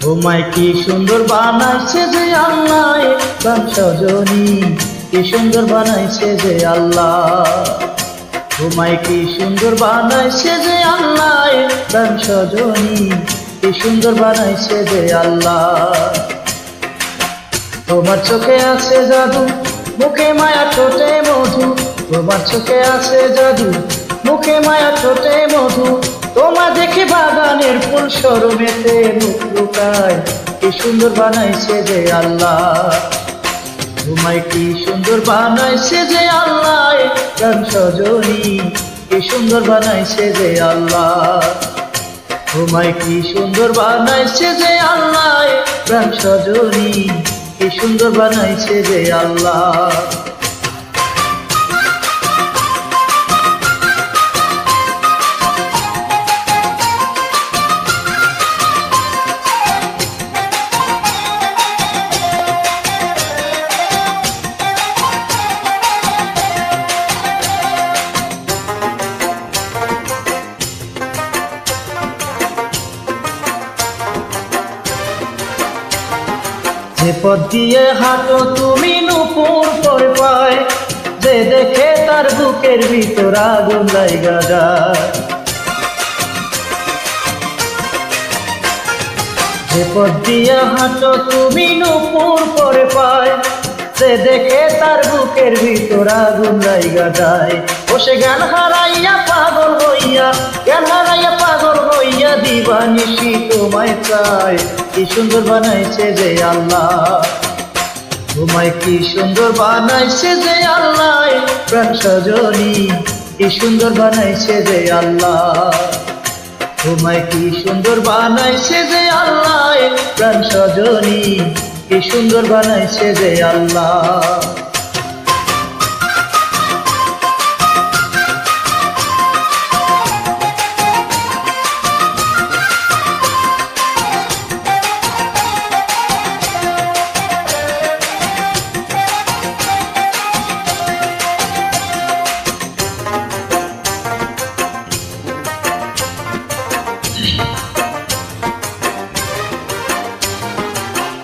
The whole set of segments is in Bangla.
তোমায় কি সুন্দর বানাইছে যে আল্লাহ, প্রাণ সজনী কি সুন্দর বানাইছে যে আল্লাহ। তোমায় কি সুন্দর বানাইছে যে আল্লাহ, প্রাণ সজনী কি সুন্দর বানাইছে যে আল্লাহ। তোমার চোখে আছে জাদু, মুখে মায়া ঠোঁটে মধু। তোমার চোখে আছে জাদু, মুখে মায়া ঠোঁটে মধু। তোমার দেখে বাগানের ফুল শরমেতে মুখ লুকায়। কি সুন্দর বানাইছে যে আল্লাহ। তোমায় কি সুন্দর বানাইছে যে আল্লাহ, প্রাণ সজনী কি সুন্দর বানাইছে যে আল্লাহ। তোমায় কি সুন্দর বানাইছে যে আল্লাহ, প্রাণ সজনী কি সুন্দর বানাইছে যে আল্লাহ। যে পথ দিয়ে হাঁটো তুমি নুপুর পরে পায়, যে দেখে তার বুকের ভিতর আগুন লাইগা যায়। যে পথ দিয়ে হাঁটো তুমি নুপুর পরে পায়, যে দেখে তার বুকের ভিতর আগুন লাইগা যায়। বসে জ্ঞান হারাইয়া পাগল হইয়া, জ্ঞান হারাইয়া পাগল হইয়া দিবানিশি তোমায় চায়। কি সুন্দর বানাইছে যে আল্লাহ। তোমায় কি সুন্দর বানাইছে যে আল্লাহ, প্রাণ সজনী কি সুন্দর বানাইছে যে আল্লাহ। তোমায় কি সুন্দর বানাইছে যে আল্লাহ, প্রাণ সজনী কি সুন্দর বানাইছে যে আল্লাহ।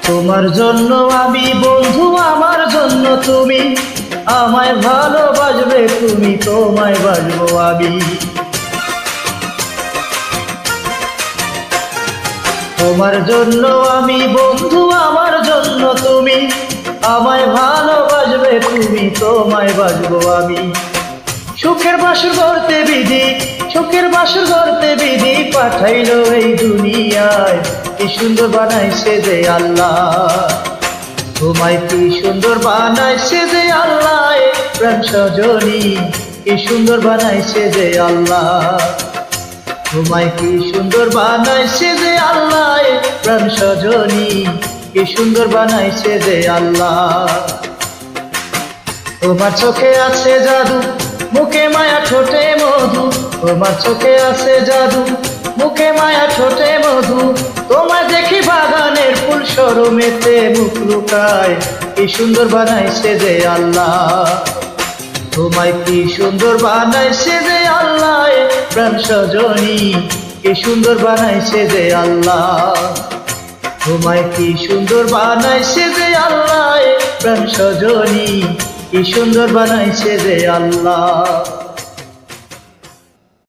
তোমার জন্য আমি বন্ধু, আমার জন্য তুমি। আমায় ভালোবাসবে তুমি, তোমায় বাসবো আমি। তোমার জন্য আমি বন্ধু, আমার জন্য তুমি। আমায় ভালোবাসবে তুমি, তোমায় বাসবো আমি। সুখের বাসর গড়তে বিধি, সুখের বাসর গড়তে বিধি পাঠাইলো এই দুনিয়ায়। কি সুন্দর বানাইছে যে আল্লাহ। তোমায় কি সুন্দর বানাইছে যে আল্লাহ, প্রাণ সজনী কি সুন্দর বানাইছে যে আল্লাহ। তোমায় কি সুন্দর বানাইছে যে আল্লাহ, প্রাণ সজনী কি সুন্দর বানাইছে যে আল্লাহ। তোমার চোখে আছে জাদু, মুখে মায়া ঠোঁটে মধু। তোমার চোখে আছে জাদু, মুখে মায়া ঠোঁটে মধু। তোমায় দেখি বাগানের ফুল শরমেতে মুখ লুকায়। কি সুন্দর বানাইছে যে আল্লাহ। তোমায় কি সুন্দর বানাইছে যে আল্লাহ, প্রাণ সজনী কি সুন্দর বানাইছে যে আল্লাহ। তোমায় কি সুন্দর বানাইছে যে আল্লাহ, প্রাণ সজনী কি সুন্দর বানাইছে যে আল্লাহ।